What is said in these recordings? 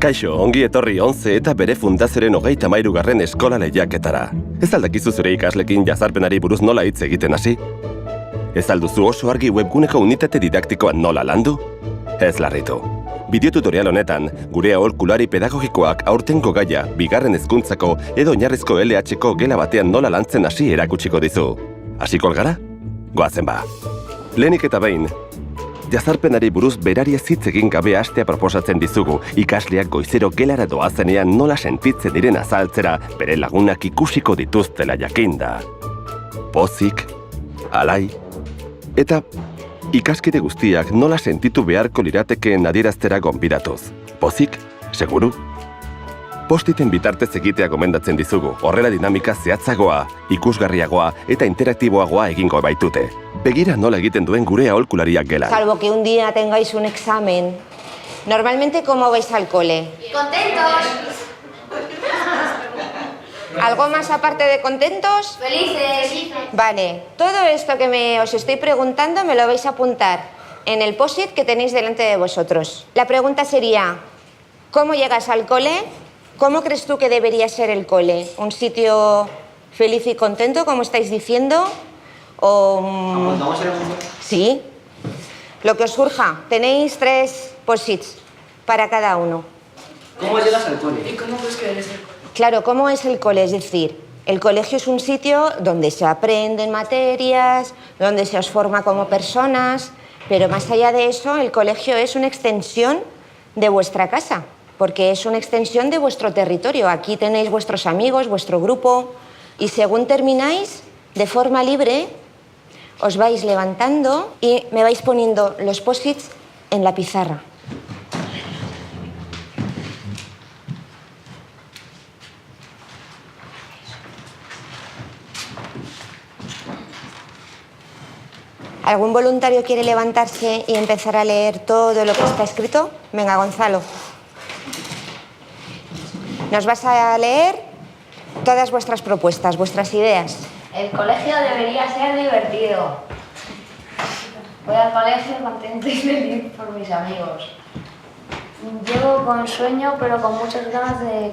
Kaixo, ongi etorri 11 eta bere fundazioaren 33. eskola lehiaketara. Ez aldakizu zure ikaslekin jazarpenari buruz nola hitz egiten hasi? Ez alduzu oso argi webguneko unitate didaktikoa nola landu? Ez larritu. Bideotutorial honetan, gure aholkulari pedagogikoak aurtengo gaia, bigarren hezkuntzako edo oinarrizko LH-ko gela batean nola lantzen hasi erakutsiko dizu. Hasiko gara? Goazen ba. Lehenik eta behin, jazarpenari buruz berari hitz egin gabe hastea proposatzen dizugu, ikasleak goizero gelara doazenean nola sentitzen diren azaltzera bere lagunak ikusiko dituztela jakinda. Pozik, alai, eta ikaskide guztiak nola sentitu beharko liratekeen adieraztera gonbidatuz. Pozik, seguru? Postiten bitartez egitea gomendatzen dizugu, horrela dinamika zehatzagoa, ikusgarriagoa eta interaktiboagoa egingo baitute. Begira nola egiten duen gure aholkulariak gelan. Salvo que un día tengáis un examen. Normalmente, ¿cómo vais al cole? ¡Contentos! ¿Algo más aparte de contentos? ¡Felices! Vale, todo esto que os estoy preguntando me lo vais a apuntar en el post-it que tenéis delante de vosotros. La pregunta sería, ¿cómo llegas al cole? ¿Cómo crees tú que debería ser el cole? ¿Un sitio feliz y contento, como estáis diciendo? ¿O...? ¿Apuntamos en el mundo? Sí. Lo que os surja. Tenéis 3 post-its para cada uno. ¿Cómo llegas al cole? ¿Y cómo crees que debe ser el cole? Claro, ¿cómo es el cole? Es decir, el colegio es un sitio donde se aprenden materias, donde se os forma como personas, pero más allá de eso, el colegio es una extensión de vuestra casa, porque es una extensión de vuestro territorio. Aquí tenéis vuestros amigos, vuestro grupo, y según termináis, de forma libre, os vais levantando y me vais poniendo los post-its en la pizarra. ¿Algún voluntario quiere levantarse y empezar a leer todo lo que está escrito? Venga, Gonzalo. Nos vas a leer todas vuestras propuestas, vuestras ideas. El colegio debería ser divertido. Voy al colegio contento y feliz por mis amigos. Llego con sueño pero con muchas ganas de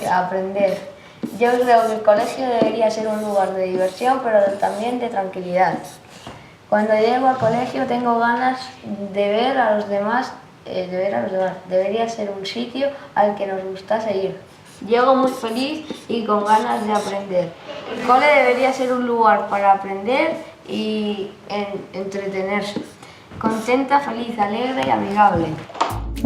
aprender. Yo creo que el colegio debería ser un lugar de diversión pero también de tranquilidad. Cuando llego al colegio tengo ganas de ver a los demás. Debería ser un sitio al que nos gustase ir. Llego muy feliz y con ganas de aprender. El cole debería ser un lugar para aprender y entretenerse. Contenta, feliz, alegre y amigable.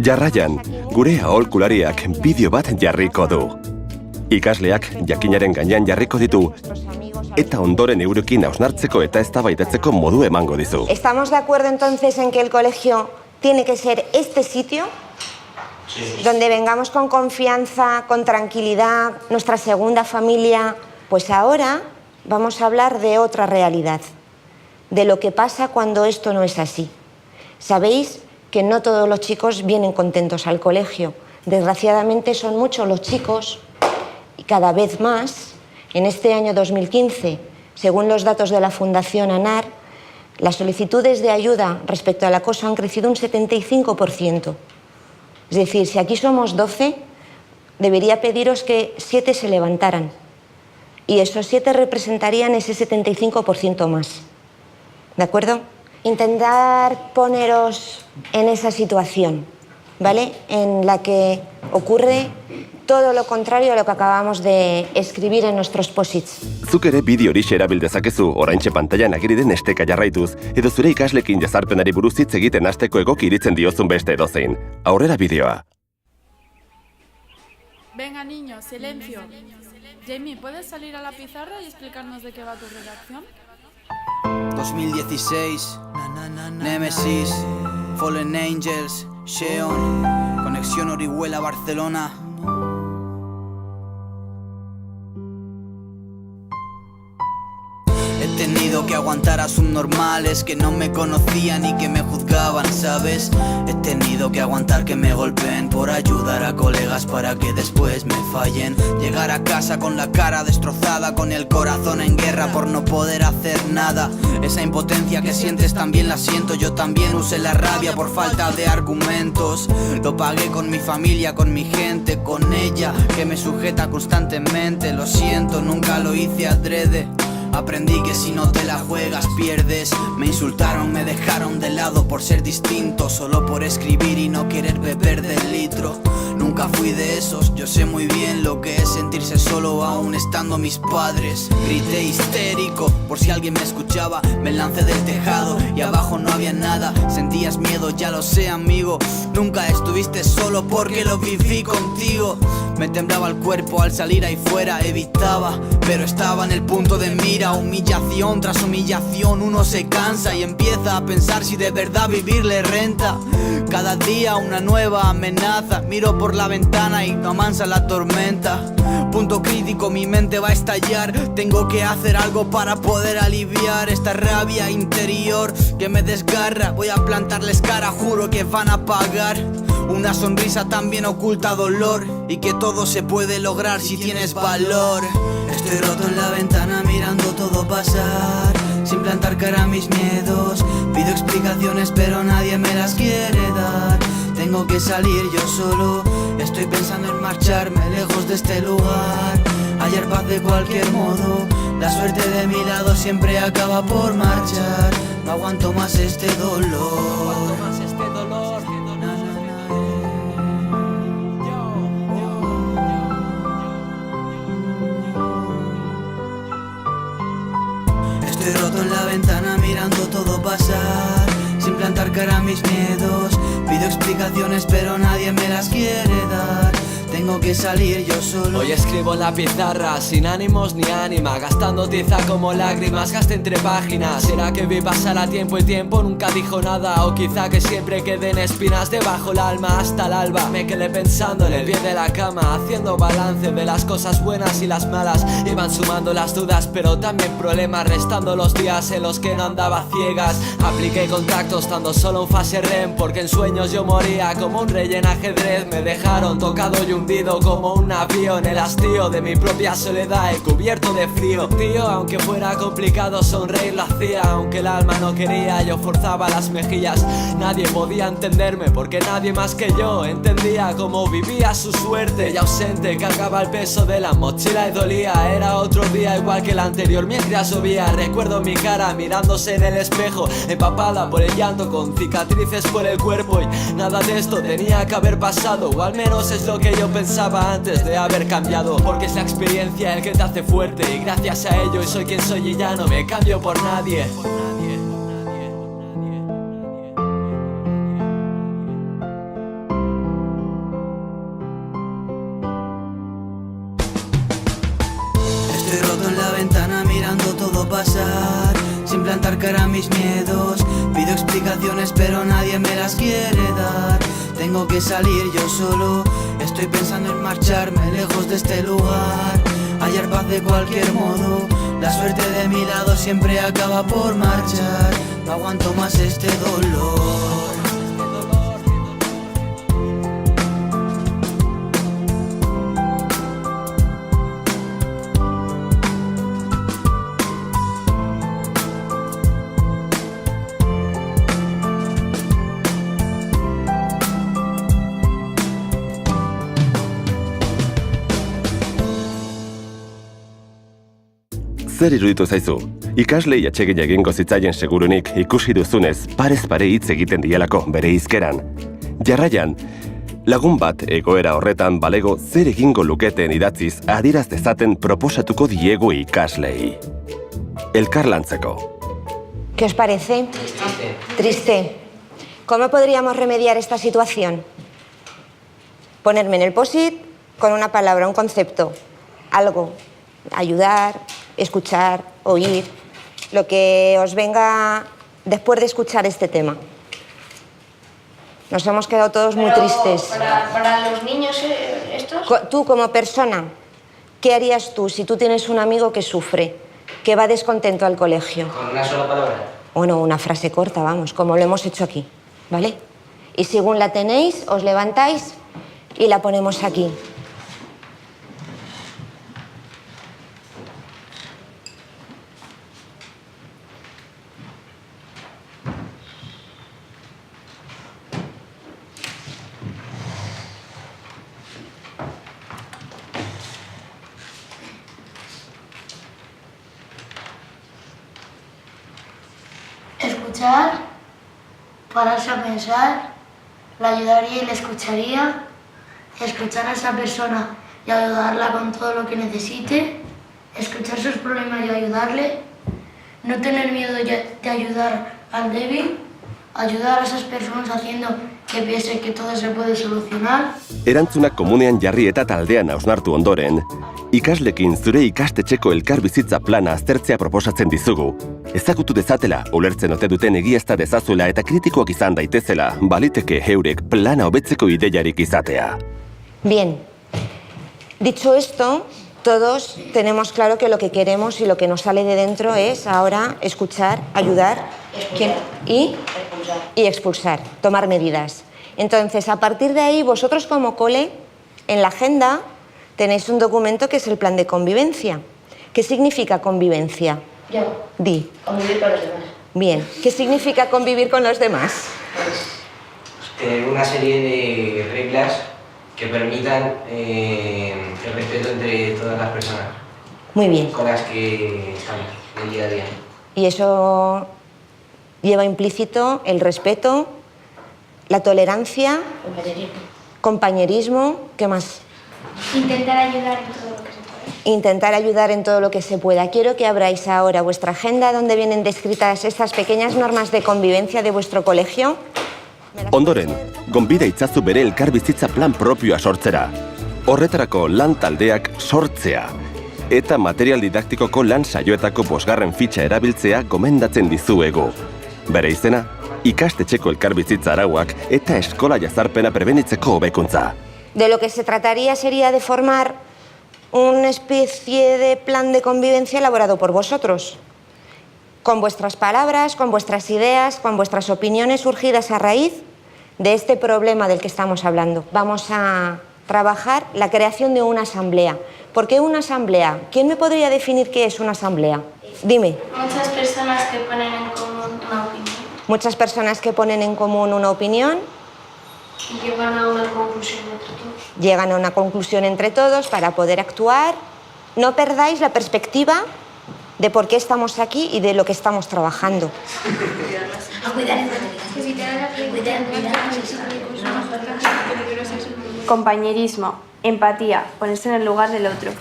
Jarraian, gure aholkulariak bideo bat jarriko du. Ikasleak jakinaren gainean jarriko ditu eta ondoren eurekin hausnartzeko eta eztabaidatzeko modu emango dizu. ¿Estamos de acuerdo entonces en que el colegio tiene que ser este sitio? Sí. Donde vengamos con confianza, con tranquilidad, nuestra segunda familia. Pues ahora vamos a hablar de otra realidad, de lo que pasa cuando esto no es así. Sabéis que no todos los chicos vienen contentos al colegio. Desgraciadamente son muchos los chicos, y cada vez más, en este año 2015, según los datos de la Fundación ANAR, las solicitudes de ayuda respecto al acoso han crecido un 75%. Es decir, si aquí somos 12, debería pediros que 7 se levantaran. Y esos 7 representarían ese 75% más. ¿De acuerdo? Intentar poneros en esa situación, ¿vale? En la que ocurre todo lo contrario a lo que acabamos de escribir en nuestros post-its. Zuk ere bideo horixe erabil dezakezu oraintxe pantailan ageri den esteka jarraituz, edo zure ikaslekin jazarpenari buruz hitz egiten hasteko egoki iritzen diozun beste edozein. Aurrera bideoa. Venga, niños, silencio. Jamie, ¿puedes salir a la pizarra y explicarnos de qué va tu redacción? 2016, Nemesis, Fallen Angels, Sheon, Conexión Orihuela-Barcelona. El tenido que aguantar a subnormales que no me conocían y que me juzgaban, ¿sabes? He tenido que aguantar que me golpeen por ayudar a colegas para que después me fallen. Llegar a casa con la cara destrozada, con el corazón en guerra por no poder hacer nada. Esa impotencia que sientes también la siento. Yo también usé la rabia por falta de argumentos. Lo pagué con mi familia, con mi gente, con ella que me sujeta constantemente. Lo siento, nunca lo hice adrede. Aprendí que si no te la juegas pierdes. Me insultaron, me dejaron de lado por ser distinto, solo por escribir y no querer beber del litro. Nunca fui de esos, yo sé muy bien lo que es sentirse solo aún estando mis padres. Grité histérico por si alguien me escuchaba. Me lancé del tejado y abajo no había nada. Sentías miedo, ya lo sé amigo. Nunca estuviste solo porque lo viví contigo. Me temblaba el cuerpo al salir ahí fuera, evitaba, pero estaba en el punto de mira. Humillación tras humillación, uno se cansa y empieza a pensar si de verdad vivir le renta. Cada día una nueva amenaza, miro por la ventana y no amansa la tormenta. Punto crítico, mi mente va a estallar. Tengo que hacer algo para poder aliviar esta rabia interior que me desgarra. Voy a plantarles cara, juro que van a pagar. Una sonrisa también oculta dolor, y que todo se puede lograr si tienes valor. Estoy roto en la ventana mirando todo pasar, sin plantar cara a mis miedos. Pido explicaciones pero nadie me las quiere dar. Tengo que salir yo solo, estoy pensando en marcharme lejos de este lugar. Hallar paz de cualquier modo, la suerte de mi lado siempre acaba por marchar. No aguanto más este dolor. Estoy roto en la ventana mirando todo pasar, sin plantar cara a mis miedos. Pido explicaciones pero nadie me las quiere dar. Tengo que salir yo solo. Hoy escribo en la pizarra, sin ánimos ni ánima, gastando tiza como lágrimas, gasté entre páginas. ¿Será que vi pasar a tiempo el tiempo? Nunca dijo nada. O quizá que siempre queden espinas debajo el alma. Hasta el alba me quedé pensando en el pie de la cama, haciendo balance de las cosas buenas y las malas. Iban sumando las dudas pero también problemas, restando los días en los que no andaba ciegas. Apliqué contactos estando solo en fase REM, porque en sueños yo moría como un rey en ajedrez. Me dejaron tocado y hundido como un avión, el hastío de mi propia soledad, el cubierto de frío. Tío, aunque fuera complicado sonreír lo hacía, aunque el alma no quería, yo forzaba las mejillas. Nadie podía entenderme porque nadie más que yo entendía cómo vivía su suerte. Y ausente cargaba el peso de la mochila y dolía. Era otro día igual que el anterior mientras llovía. Recuerdo mi cara mirándose en el espejo, empapada por el llanto con cicatrices por el cuerpo. Y nada de esto tenía que haber pasado, o al menos es lo que yo pensaba antes de haber cambiado. Porque es la experiencia el que te hace fuerte, y gracias a ello soy quien soy y ya no me cambio por nadie. Estoy roto en la ventana mirando todo pasar, sin plantar cara a mis miedos. Pido explicaciones pero nadie me las quiere dar. Tengo que salir yo solo, estoy pensando en marcharme lejos de este lugar. Hallar paz de cualquier modo, la suerte de mi lado siempre acaba por marchar. No aguanto más este dolor. Zer iruditu zaizu? Ikaslei atsegina egingo zitzaien segurunik ikusi duzunez parez pare hitz egiten dielako bere hizkeran. Jarraian, lagun bat egoera horretan balego zer egingo luketen idatziz adieraz dezaten proposatuko diegu ikaslei. Elkarlantzeko. ¿Qué os parece? Triste. ¿Cómo podríamos remediar esta situación? Ponerme en el post-it con una palabra, un concepto, algo. Ayudar, escuchar, oír, lo que os venga después de escuchar este tema. Nos hemos quedado todos muy tristes. Para los niños estos... Tú como persona, ¿qué harías tú si tú tienes un amigo que sufre? que va descontento al colegio. Con una sola palabra. Bueno, una frase corta, vamos, como lo hemos hecho aquí, ¿vale? Y según la tenéis, os levantáis y la ponemos aquí. Escuchar, pararse a pensar, la ayudaría y la escucharía, escuchar a esa persona y ayudarla con todo lo que necesite, escuchar sus problemas y ayudarle, no tener miedo de ayudar al débil, ayudar a esas personas haciendo que piense que todo se puede solucionar. Erantzunak komunean jarri eta taldean hausnartu ondoren, ikaslekin zure ikastetxeko elkarbizitza plana aztertzea proposatzen dizugu. Ezagutu dezatela, ulertzen ote duten egiazta dezazuela eta kritikoak izan daitezela, baliteke heurek plana hobetzeko ideiarik izatea. Bien, dicho esto, todos tenemos claro que lo que queremos y lo que nos sale de dentro es ahora escuchar, ayudar y expulsar, tomar medidas. Entonces, a partir de ahí, vosotros como cole, en la agenda, tenéis un documento que es el plan de convivencia. ¿Qué significa convivencia? Yo, Di. convivir con los demás. Bien, ¿qué significa convivir con los demás? Tener una serie de reglas que permitan el respeto entre todas las personas Muy bien. con las que estamos el día a día. Y eso lleva implícito el respeto, la tolerancia, compañerismo, ¿qué más? Intentar ayudar en todo lo que se pueda. Intentar ayudar en todo lo que se pueda. Quiero que abráis ahora vuestra agenda donde vienen descritas estas pequeñas normas de convivencia de vuestro colegio. Ondoren, gonbida itzazu bere elkarbizitza plan propioa sortzera. Horretarako lan taldeak sortzea. Eta material didaktikoko lan saioetako 5. fitxa erabiltzea gomendatzen dizuegu. Bere izena, ikastetxeko elkarbizitza arauak eta eskola jazarpena prebenitzeko hobekuntza. De lo que se trataría sería de formar una especie de plan de convivencia elaborado por vosotros, con vuestras palabras, con vuestras ideas, con vuestras opiniones surgidas a raíz de este problema del que estamos hablando. Vamos a trabajar la creación de una asamblea. ¿Por qué una asamblea? ¿Quién me podría definir qué es una asamblea? Dime. Muchas personas que ponen en común una opinión Muchas personas que ponen en común una opinión y llegan a una conclusión entre todos. llegan a una conclusión entre todos para poder actuar. No perdáis la perspectiva de por qué estamos aquí y de lo que estamos trabajando. A cuidar en Compañerismo, empatía, ponerse en el lugar del otro.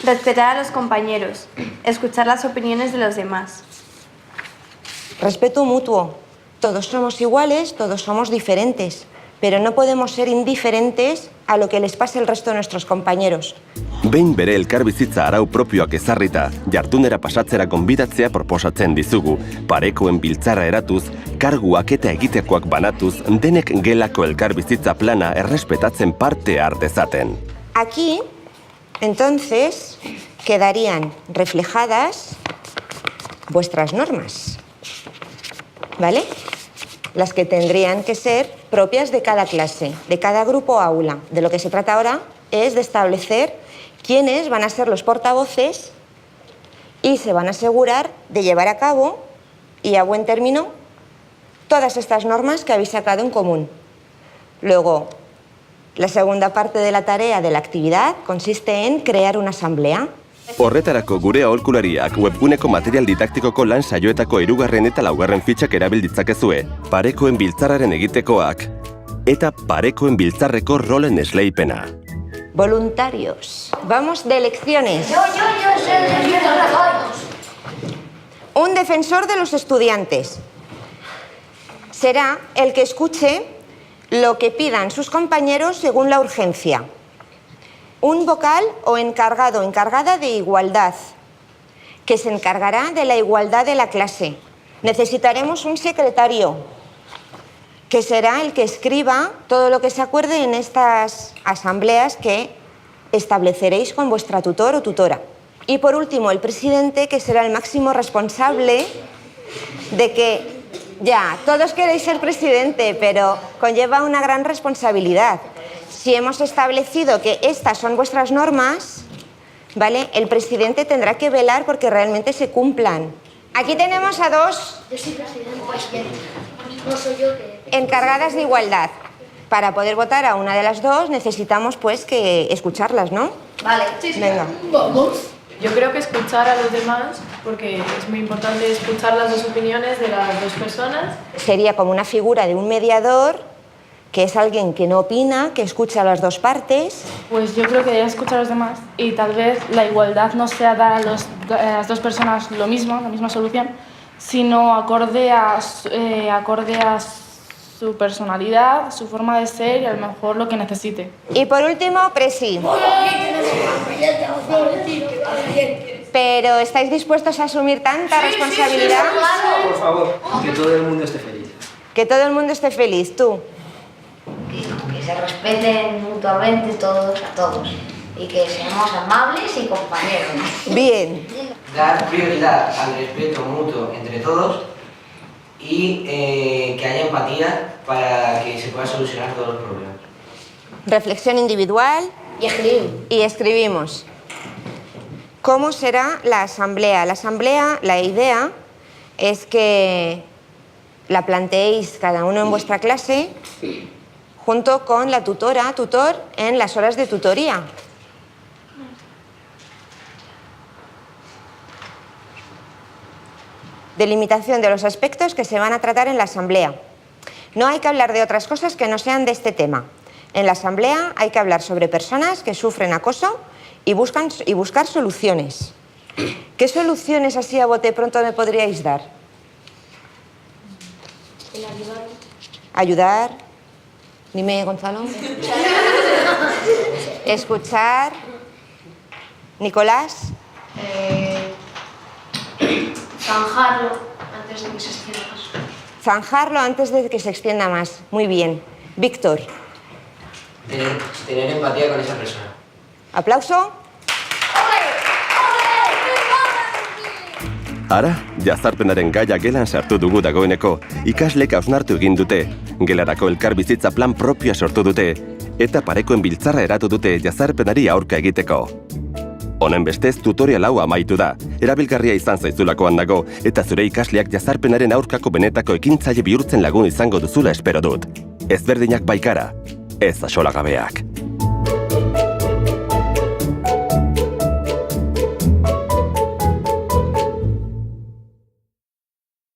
Respetar a los compañeros, escuchar las opiniones de los demás. Respeto mutuo. Todos somos iguales, todos somos diferentes, pero no podemos ser indiferentes a lo que les pase al resto de nuestros compañeros. Behin bere elkarbizitza arau propioak ezarrita, jardunera pasatzera gonbidatzea proposatzen dizugu, parekoen biltzarra eratuz, karguak eta egitekoak banatuz, denek gelako elkarbizitza plana errespetatzen parte har dezaten. Aquí, entonces, quedarían reflejadas vuestras normas, ¿vale? Las que tendrían que ser propias de cada clase, de cada grupo o aula. De lo que se trata ahora es de establecer quiénes van a ser los portavoces y se van a asegurar de llevar a cabo y a buen término todas estas normas que habéis sacado en común. Luego, la segunda parte de la tarea de la actividad consiste en crear una asamblea. Horretarako gure aholkulariak webguneko material didaktikoko lan saioetako 3. eta 4. fitxak erabil ditzakezue, parekoen biltzarraren egitekoak eta parekoen biltzarreko rolen esleipena. Voluntarios. Vamos de elecciones. Yo soy el defensor de todos. Un defensor de los estudiantes será el que escuche lo que pidan sus compañeros según la urgencia. Un vocal o encargado o encargada de igualdad, que se encargará de la igualdad de la clase. Necesitaremos un secretario, que será el que escriba todo lo que se acuerde en estas asambleas que estableceréis con vuestra tutor o tutora. Y por último, el presidente, que será el máximo responsable de que, ya, todos queréis ser presidente, pero conlleva una gran responsabilidad. Si hemos establecido que estas son vuestras normas, ¿vale? El presidente tendrá que velar porque realmente se cumplan. Aquí tenemos a dos Yo soy presidente. No soy yo que... encargadas de igualdad. Para poder votar a una de las dos necesitamos pues que escucharlas, ¿no? Vale. Venga. Vamos. Yo creo que escuchar a los demás, porque es muy importante escuchar las dos opiniones de las dos personas. Sería como una figura de un mediador, que es alguien que no opina, que escucha a las dos partes. Pues yo creo que debería escuchar a los demás y tal vez la igualdad no sea dar a las dos personas lo mismo, la misma solución, sino acorde a su personalidad, su forma de ser y a lo mejor lo que necesite. Y por último, Presi. Pero ¿estáis dispuestos a asumir tanta responsabilidad? Por favor, que todo el mundo esté feliz. Que todo el mundo esté feliz, tú. Que se respeten mutuamente todos a todos y que seamos amables y compañeros. Bien. Dar prioridad al respeto mutuo entre todos y que haya empatía para que se puedan solucionar todos los problemas. Reflexión individual. Y escribimos. ¿Cómo será la asamblea? La asamblea, la idea es que la planteéis cada uno en vuestra clase junto con la tutora, tutor, en las horas de tutoría. Delimitación de los aspectos que se van a tratar en la asamblea. No hay que hablar de otras cosas que no sean de este tema. En la asamblea hay que hablar sobre personas que sufren acoso y buscar soluciones. ¿Qué soluciones así a bote pronto me podríais dar? Ayudar. Dime, Gonzalo. Escuchar. Nicolás. Zanjarlo antes de que se extienda más. Zanjarlo antes de que se extienda más. Muy bien. Víctor. Tener empatía con esa persona. Aplauso. Ara, jazarpenaren gaia gelan sartu dugu dagoeneko, ikaslek hausnartu egin dute, gelarako elkarbizitza plan propioa sortu dute, eta parekoen biltzarra eratu dute jazarpenari aurka egiteko. Honen bestez tutorial hau amaitu da, erabilgarria izan zaizulakoan dago, eta zure ikasleak jazarpenaren aurkako benetako ekintzaile bihurtzen lagun izango duzula espero dut. Ezberdinak baikara, ez axolagabeak.